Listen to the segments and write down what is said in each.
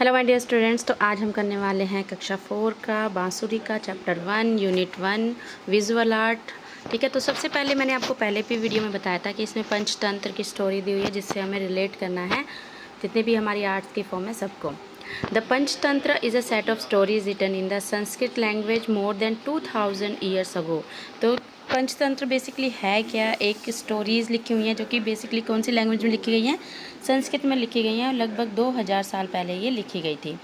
Hello my dear students. तो आज हम करने वाले हैं कक्षा 4 का बांसुरी का चैप्टर 1 यूनिट 1 विजुअल आर्ट। ठीक है, तो सबसे पहले मैंने आपको पहले भी वीडियो में बताया था कि इसमें पंचतंत्र की स्टोरी दी हुई है जिससे हमें रिलेट करना है जितने भी हमारी आर्ट्स की फॉर्म है सबको। The Panchatantra is a set of stories written in the Sanskrit language more than 2000 years ago. तो पंचतंत्र बेसिकली है क्या? एक स्टोरीज़ लिखी हुई हैं जो कि बेसिकली कौन सी लैंग्वेज में लिखी गई हैं? संस्कृत में लिखी गई हैं और लगभग 2000 साल पहले ये लिखी गई थी।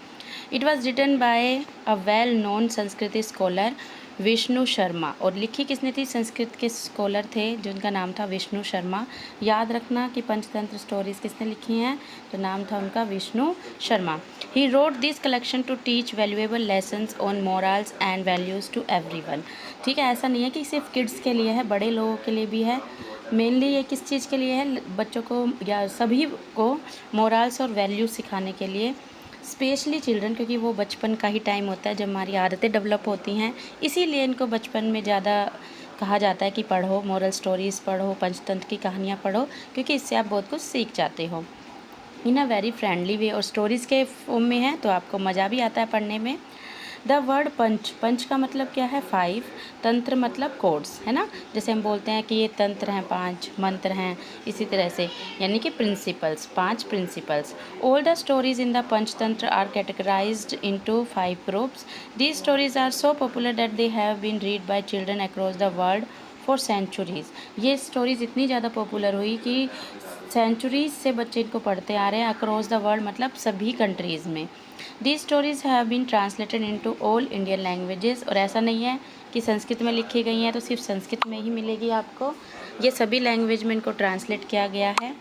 It was written by a well known Sanskrit scholar Vishnu Sharma. और लिखी किसने थी? संस्कृत के स्कॉलर थे जिनका नाम था विष्णु शर्मा। याद रखना कि पंचतंत्र स्टोरीज़ किसने लिखी हैं, तो नाम था उनका Vishnu Sharma. He wrote this collection to teach valuable lessons on morals and values to everyone. ठीक है, ऐसा नहीं है कि सिर्फ किड्स के लिए है, बड़े लोगों के लिए भी है। मेनली ये किस चीज़ के लिए है? बच्चों को या सभी को मोरल्स और वैल्यूज़ सिखाने के लिए, स्पेशली चिल्ड्रन, क्योंकि वो बचपन का ही टाइम होता है जब हमारी आदतें डेवलप होती हैं। इसीलिए इनको बचपन में ज़्यादा कहा जाता है कि पढ़ो, मोरल स्टोरीज़ पढ़ो, पंचतंत्र की कहानियाँ पढ़ो, क्योंकि इससे आप बहुत कुछ सीख जाते हो इन अ वेरी फ्रेंडली वे। और स्टोरीज़ के फॉर्म में है तो आपको मज़ा भी आता है पढ़ने में। द वर्ड पंच, पंच का मतलब क्या है? 5। तंत्र मतलब कोड्स, है ना। जैसे हम बोलते हैं कि ये तंत्र हैं, 5 मंत्र हैं, इसी तरह से यानी कि principles, 5 principles. All the stories in the Panchatantra are categorized into 5 groups. These stories are so popular that they have been read by children across the world for centuries. ये स्टोरीज़ इतनी ज़्यादा पॉपुलर हुई कि सेंचुरीज़ से बच्चे इनको पढ़ते आ रहे हैं। अक्रॉस द वर्ल्ड मतलब सभी कंट्रीज़ में। These stories have been translated into all Indian languages। और ऐसा नहीं है कि संस्कृत में लिखी गई हैं तो सिर्फ संस्कृत में ही मिलेगी आपको, ये सभी लैंग्वेज में इनको ट्रांसलेट किया गया है।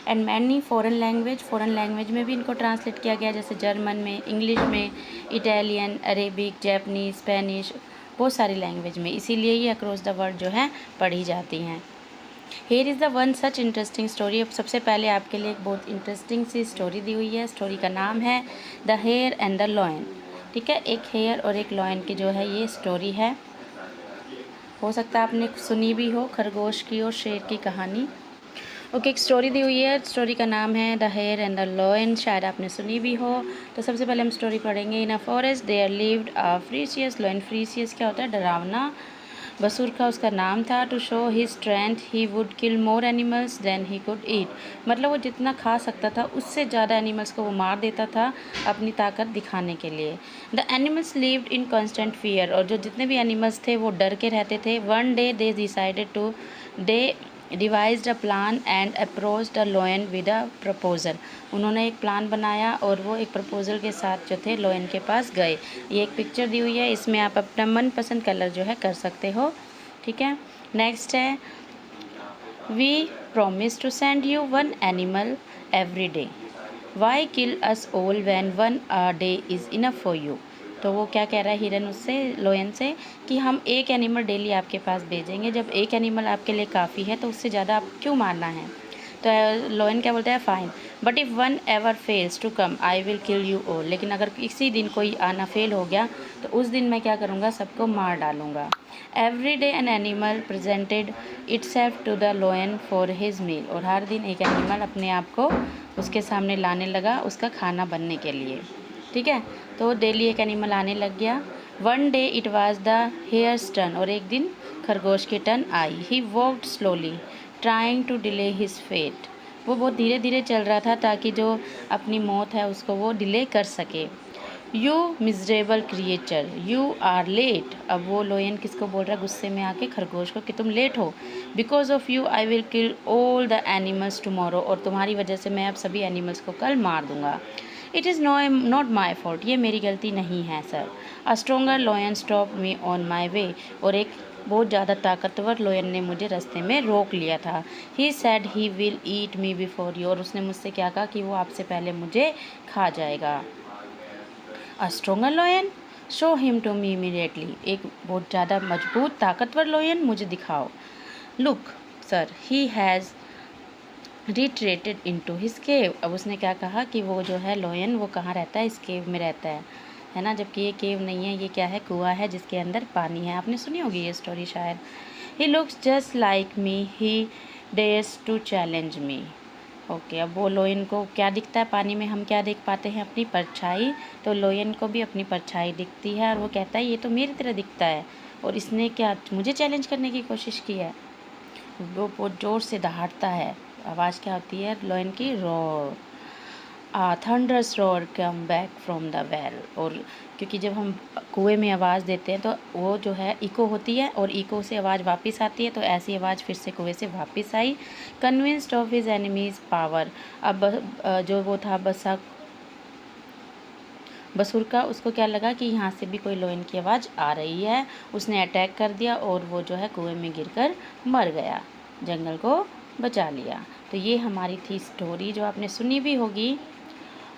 एंड मैनी फॉरेन लैंग्वेज में भी इनको ट्रांसलेट किया गया, जैसे जर्मन में, इंग्लिश में, इटालियन, अरेबिक, जैपनीज, स्पेनिश, बहुत सारी लैंग्वेज में। इसीलिए ये अक्रॉस द वर्ल्ड जो है पढ़ी जाती हैं। Here is the one such interesting story. अब सबसे पहले आपके लिए एक बहुत इंटरेस्टिंग सी स्टोरी दी हुई है। स्टोरी का नाम है the hare and the lion. ठीक है, एक हेयर और एक लॉयन की जो है ये स्टोरी है। हो सकता है आपने सुनी भी हो, खरगोश की और शेर की कहानी। ओके, एक स्टोरी दी हुई है, स्टोरी का नाम है the hare and the lion, शायद आपने सुनी भी हो। तो सबसे पहले हम स्टोरी पढ़ेंगे। In a forest there lived a ferocious lion. Ferocious क्या होता है? डरावना। बसूर का उसका नाम था। To show his strength he would kill more animals then he could eat. मतलब वो जितना खा सकता था उससे ज़्यादा एनिमल्स को वो मार देता था अपनी ताकत दिखाने के लिए। The animals lived in constant fear. और जो जितने भी एनिमल्स थे वो डर के रहते थे। One day they decided to they devised a plan and approached the lion with a proposal. उन्होंने एक प्लान बनाया और वो एक प्रपोजल के साथ जो थे लॉयन के पास गए। ये एक पिक्चर दी हुई है, इसमें आप अपना मनपसंद कलर जो है कर सकते हो। ठीक है, नेक्स्ट है we promise to send you one animal every day. Why kill us all when one a day is enough for you. तो वो क्या कह रहा है हिरन उससे, लोयन से, कि हम एक एनिमल डेली आपके पास भेजेंगे। जब एक एनिमल आपके लिए काफ़ी है तो उससे ज़्यादा आप क्यों मारना है? तो लोयन क्या बोलता है? Fine, but if one ever fails to come I will kill you all. लेकिन अगर किसी दिन कोई आना फेल हो गया तो उस दिन मैं क्या करूँगा? सबको मार डालूँगा। Every day an animal presented itself to the lion for his meal. और हर दिन एक एनिमल अपने आप को उसके सामने लाने लगा उसका खाना बनने के लिए। ठीक है, तो डेली एक एनिमल आने लग गया। One day it was the hare's turn. और एक दिन खरगोश की टर्न आई। He walked slowly trying to delay his fate. वो बहुत धीरे धीरे चल रहा था ताकि जो अपनी मौत है उसको वो डिले कर सके। You miserable creature you are late. अब वो लोयन किसको बोल रहा है? गुस्से में आके खरगोश को, कि तुम लेट हो। Because of you I will kill all the animals tomorrow. और तुम्हारी वजह से मैं अब सभी एनिमल्स को कल मार दूंगा। It is not my fault. ये मेरी गलती नहीं है sir. A stronger lion stop me on my way. और एक बहुत ज़्यादा ताकतवर लोयन ने मुझे रास्ते में रोक लिया था। He said he will eat me before you. और उसने मुझसे क्या कहा? कि वो आपसे पहले मुझे खा जाएगा। A stronger lion show him to me immediately. एक बहुत ज़्यादा मजबूत ताकतवर लोयन मुझे दिखाओ। Look sir he has retreated into his cave. अब उसने क्या कहा कि वो जो है लोयन वो कहाँ रहता है? इस केव में रहता है ना। जबकि ये केव नहीं है, ये क्या है? कुआं है जिसके अंदर पानी है। आपने सुनी होगी ये स्टोरी शायद। He looks just like me he dares to challenge me. Okay, अब वो लोयन को क्या दिखता है पानी में, हम क्या देख पाते हैं, अपनी परछाई। तो लोयन को भी अपनी परछाई दिखती है और वो कहता है ये तो मेरी तरह दिखता है और इसने क्या मुझे चैलेंज करने की कोशिश की है। वो बहुत ज़ोर से दहाड़ता है, आवाज़ क्या होती है लोयन की, roar. Thunderous roar come back from the well. और क्योंकि जब हम कुएं में आवाज़ देते हैं तो वो जो है इको होती है और इको से आवाज़ वापस आती है, तो ऐसी आवाज़ फिर से कुएं से वापस आई। Convinced of his enemies power. अब जो वो था बसुरका, उसको क्या लगा कि यहाँ से भी कोई लोयन की आवाज़ आ रही है। उसने अटैक कर दिया और वो जो है कुएं में गिरकर मर गया, जंगल को बचा लिया। तो ये हमारी थी स्टोरी जो आपने सुनी भी होगी।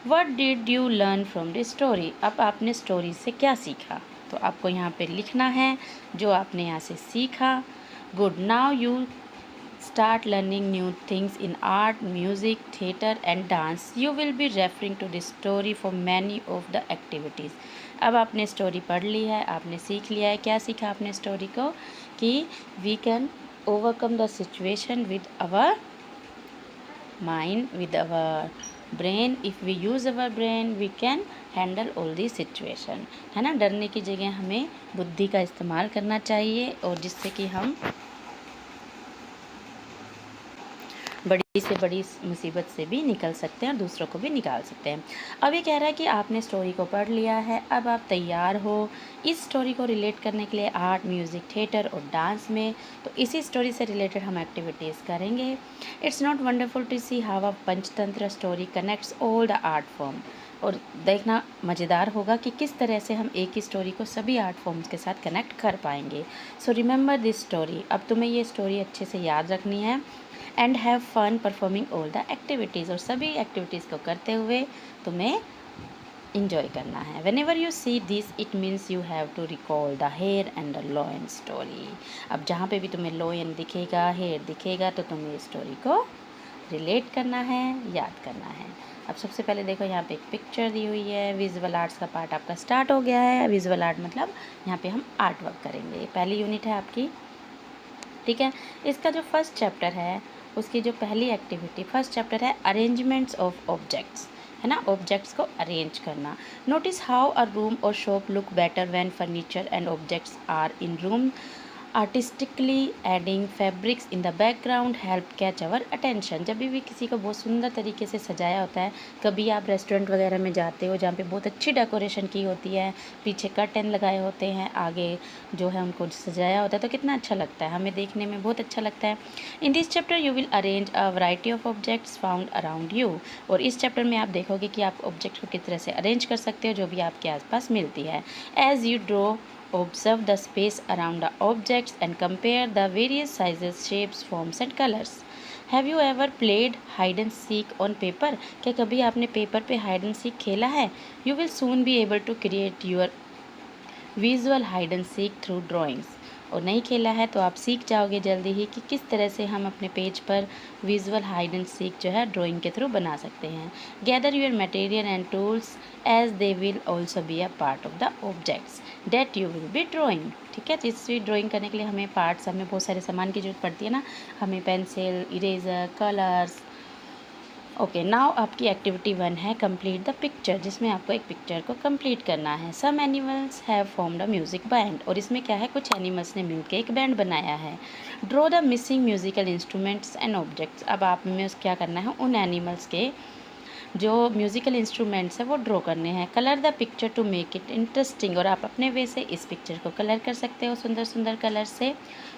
What did you learn from the story? अब आपने स्टोरी से क्या सीखा, तो आपको यहाँ पे लिखना है जो आपने यहाँ से सीखा। Good, now you start learning new things in art, music, theatre and dance. You will be referring to the story for many of the activities. अब आपने स्टोरी पढ़ ली है, आपने सीख लिया है। क्या सीखा आपने स्टोरी को, कि we can overcome the situation with our mind, with our brain. If we use our brain we can handle all the situation, है ना। डरने की जगह हमें बुद्धि का इस्तेमाल करना चाहिए और जिससे कि हम बड़ी से बड़ी मुसीबत से भी निकल सकते हैं और दूसरों को भी निकाल सकते हैं। अब ये कह रहा है कि आपने स्टोरी को पढ़ लिया है, अब आप तैयार हो इस स्टोरी को रिलेट करने के लिए आर्ट, म्यूज़िक, थिएटर और डांस में। तो इसी स्टोरी से रिलेटेड हम एक्टिविटीज़ करेंगे। It's not wonderful to see how a Panchatantra story connects all the art form. और देखना मज़ेदार होगा कि किस तरह से हम एक ही स्टोरी को सभी आर्ट फॉर्म्स के साथ कनेक्ट कर पाएंगे। So remember this story. अब तुम्हें ये स्टोरी अच्छे से याद रखनी है। And have fun performing all the activities. और सभी एक्टिविटीज़ को करते हुए तुम्हें इंजॉय करना है। Whenever you see this it means you have to recall the hare and the lion story. अब जहाँ पे भी तुम्हें लोयन दिखेगा, हेयर दिखेगा, तो तुम्हें स्टोरी को रिलेट करना है, याद करना है। अब सबसे पहले देखो यहाँ पे एक पिक्चर दी हुई है। विजुअल आर्ट्स का पार्ट आपका स्टार्ट हो गया है। विजुअल आर्ट मतलब यहाँ पे हम आर्ट वर्क करेंगे। पहली यूनिट है आपकी, ठीक है। इसका जो फर्स्ट चैप्टर है, उसकी जो पहली एक्टिविटी, फर्स्ट चैप्टर है अरेंजमेंट्स ऑफ ऑब्जेक्ट्स, है ना। ऑब्जेक्ट्स को अरेंज करना। Notice how a room or shop look better when furniture and objects are in room. Artistically adding fabrics in the background help catch our attention. जब भी किसी को बहुत सुंदर तरीके से सजाया होता है, कभी आप रेस्टोरेंट वगैरह में जाते हो जहाँ पे बहुत अच्छी डेकोरेशन की होती है, पीछे कर्टेन लगाए होते हैं, आगे जो है उनको सजाया होता है, तो कितना अच्छा लगता है, हमें देखने में बहुत अच्छा लगता है। In this chapter you will arrange a variety of objects found around you. और इस चैप्टर में आप देखोगे कि आप ऑब्जेक्ट को किस तरह से अरेंज कर सकते हो जो भी आपके आसपास मिलती है। As you draw, observe the space around the objects and compare the various sizes, shapes, forms and colors. Have you ever played hide and seek on paper? क्या कभी आपने पेपर पे hide and seek खेला है? You will soon be able to create your visual hide and seek through drawings. और नहीं खेला है तो आप सीख जाओगे जल्दी ही कि किस तरह से हम अपने पेज पर विजुअल हाइड एंड सीक जो है ड्राइंग के थ्रू बना सकते हैं। Gather your material and tools as they will also be a part of the objects that you will be drawing. ठीक है, जिस भी ड्राइंग करने के लिए हमें पार्ट्स, हमें बहुत सारे सामान की जरूरत पड़ती है ना, हमें pencil, eraser, colours. Okay, now आपकी एक्टिविटी 1 है कंप्लीट द पिक्चर, जिसमें आपको एक पिक्चर को कंप्लीट करना है। Some animals have formed a music band. और इसमें क्या है, कुछ एनिमल्स ने मिलकर एक बैंड बनाया है। Draw the missing musical instruments and objects. अब आप में क्या करना है, उन एनिमल्स के जो म्यूज़िकल इंस्ट्रूमेंट्स है वो ड्रॉ करने हैं। Colour the picture to make it interesting. और आप अपने वे से इस पिक्चर को कलर कर सकते हो सुंदर सुंदर कलर से।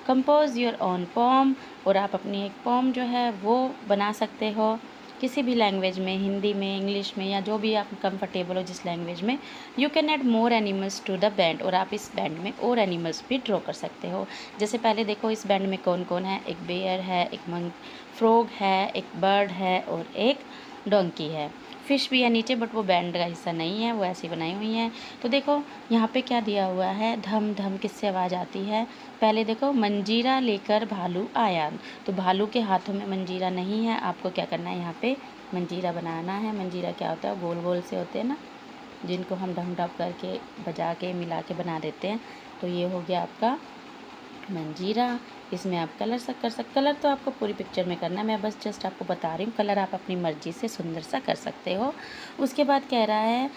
Compose your own poem. और आप अपनी एक पोम जो है वो बना सकते हो किसी भी लैंग्वेज में, हिंदी में, इंग्लिश में, या जो भी आप कंफर्टेबल हो जिस लैंग्वेज में। You can add more animals to the band. और आप इस बैंड में और एनिमल्स भी ड्रॉ कर सकते हो। जैसे पहले देखो इस बैंड में कौन कौन है, एक बेयर है, एक फ्रॉग है, एक बर्ड है और एक डोंकी है। फिश भी है नीचे, बट वो बैंड का हिस्सा नहीं है, वो ऐसी बनाई हुई हैं। तो देखो यहाँ पे क्या दिया हुआ है, धम धम किससे आवाज़ आती है। पहले देखो, मंजीरा लेकर भालू आया। तो भालू के हाथों में मंजीरा नहीं है, आपको क्या करना है, यहाँ पे मंजीरा बनाना है। मंजीरा क्या होता है, गोल गोल से होते हैं ना, जिनको हम ढम ढम करके बजा के मिला के बना देते हैं। तो ये हो गया आपका मंजीरा। इसमें आप कलर कलर तो आपको पूरी पिक्चर में करना है, मैं बस जस्ट आपको बता रही हूँ। कलर आप अपनी मर्ज़ी से सुंदर सा कर सकते हो। उसके बाद कह रहा है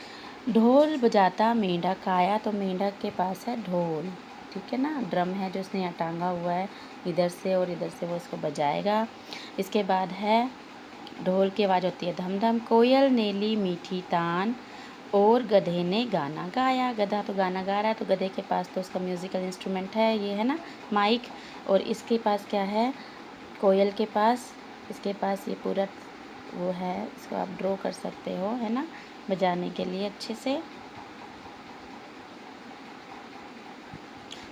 ढोल बजाता मेंढक आया, तो मेंढक के पास है ढोल, ठीक है ना। ड्रम है जो उसने यहाँ टांगा हुआ है, इधर से और इधर से वो इसको बजाएगा। इसके बाद है ढोल की आवाज़ होती है धम धम, कोयल ने ली मीठी तान और गधे ने गाना गाया। गधा तो गाना गा रहा है, तो गधे के पास तो उसका म्यूज़िकल इंस्ट्रूमेंट है, ये है ना माइक। और इसके पास क्या है, कोयल के पास, इसके पास ये पूरा वो है, इसको आप ड्रॉ कर सकते हो, है ना, बजाने के लिए अच्छे से।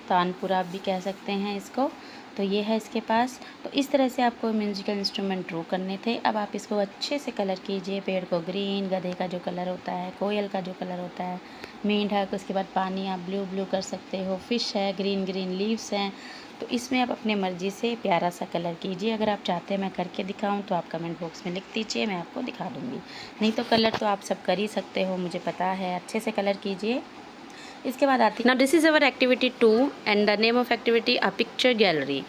तानपुरा आप भी कह सकते हैं इसको। तो ये है इसके पास। तो इस तरह से आपको म्यूजिकल इंस्ट्रूमेंट ड्रॉ करने थे। अब आप इसको अच्छे से कलर कीजिए। पेड़ को ग्रीन, गधे का जो कलर होता है, कोयल का जो कलर होता है, मेंढक, उसके बाद पानी आप ब्लू ब्लू कर सकते हो, फ़िश है, ग्रीन ग्रीन लीव्स हैं। तो इसमें आप अपने मर्ज़ी से प्यारा सा कलर कीजिए। अगर आप चाहते हैं मैं करके दिखाऊं तो आप कमेंट बॉक्स में लिख दीजिए, मैं आपको दिखा दूँगी। नहीं तो कलर तो आप सब कर ही सकते हो, मुझे पता है। अच्छे से कलर कीजिए। इसके बाद आती है now this is our activity 2 and the name of activity a picture gallery.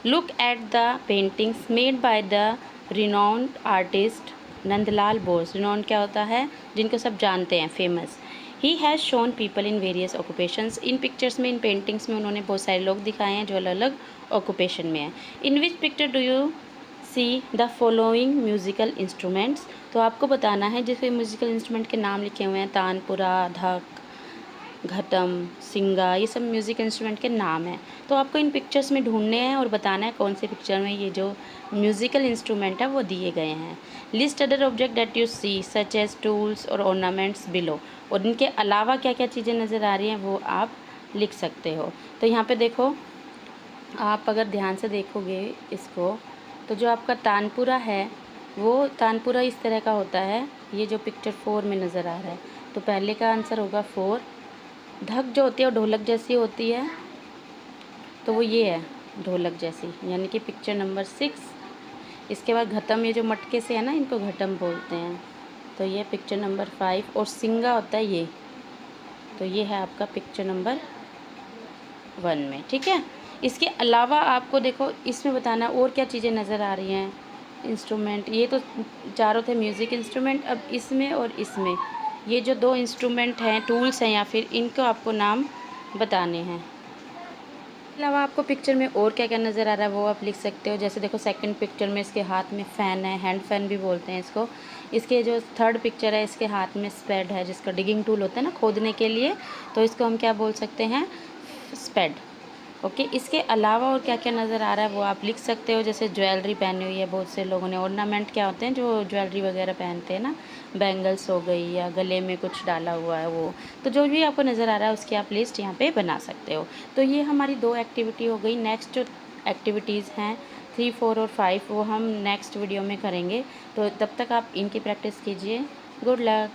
Look at the paintings made by the renowned artist Nandlal Bose. Renowned क्या होता है, जिनको सब जानते हैं, famous. He has shown people in various occupations. In pictures में, इन paintings में उन्होंने बहुत सारे लोग दिखाए हैं जो अलग अलग ऑक्यूपेशन में हैं। In which picture do you see the following musical instruments. तो आपको बताना है जिसमें म्यूज़िकल इंस्ट्रूमेंट के नाम लिखे हुए हैं, तानपुरा, धक, घटम, सिंगा, ये सब म्यूज़िक इंस्ट्रूमेंट के नाम हैं। तो आपको इन पिक्चर्स में ढूंढने हैं और बताना है कौन से पिक्चर में ये जो म्यूज़िकल इंस्ट्रूमेंट है वो दिए गए हैं। List other object that you see such as tools और ऑर्नामेंट्स बिलो। और इनके अलावा क्या क्या चीज़ें नज़र आ रही हैं वो आप लिख सकते हो। तो यहाँ पे देखो, आप अगर ध्यान से देखोगे इसको, तो जो आपका तानपुरा है वो तानपुरा इस तरह का होता है, ये जो पिक्चर 4 में नज़र आ रहा है। तो पहले का आंसर होगा 4। धक जो होती है वो ढोलक जैसी होती है, तो वो ये है ढोलक जैसी, यानी कि पिक्चर नंबर 6। इसके बाद घटम, ये जो मटके से है ना, इनको घटम बोलते हैं, तो ये पिक्चर नंबर 5। और सिंगा होता है ये, तो ये है आपका पिक्चर नंबर 1 में, ठीक है। इसके अलावा आपको देखो इसमें बताना और क्या चीज़ें नज़र आ रही हैं इंस्ट्रूमेंट। ये तो चारों थे म्यूज़िक इंस्ट्रूमेंट। अब इसमें और इसमें ये जो 2 इंस्ट्रूमेंट हैं, टूल्स हैं या फिर, इनको आपको नाम बताने हैं। इसके अलावा आपको पिक्चर में और क्या क्या नज़र आ रहा है वो आप लिख सकते हो। जैसे देखो सेकंड पिक्चर में इसके हाथ में फ़ैन है, हैंड फैन भी बोलते हैं इसको। इसके जो थर्ड पिक्चर है, इसके हाथ में स्पेड है, जिसका डिगिंग टूल होता है ना खोदने के लिए, तो इसको हम क्या बोल सकते हैं, स्पेड। ओके। इसके अलावा और क्या क्या नज़र आ रहा है वो आप लिख सकते हो। जैसे ज्वेलरी पहनी हुई है बहुत से लोगों ने। ऑर्नामेंट क्या होते हैं, जो ज्वेलरी वगैरह पहनते हैं ना, बैंगल्स हो गई या गले में कुछ डाला हुआ है वो। तो जो भी आपको नज़र आ रहा है उसकी आप लिस्ट यहाँ पे बना सकते हो। तो ये हमारी 2 एक्टिविटी हो गई। नेक्स्ट जो एक्टिविटीज़ हैं 3, 4 और 5 वो हम नेक्स्ट वीडियो में करेंगे। तो तब तक आप इनकी प्रैक्टिस कीजिए। Good luck.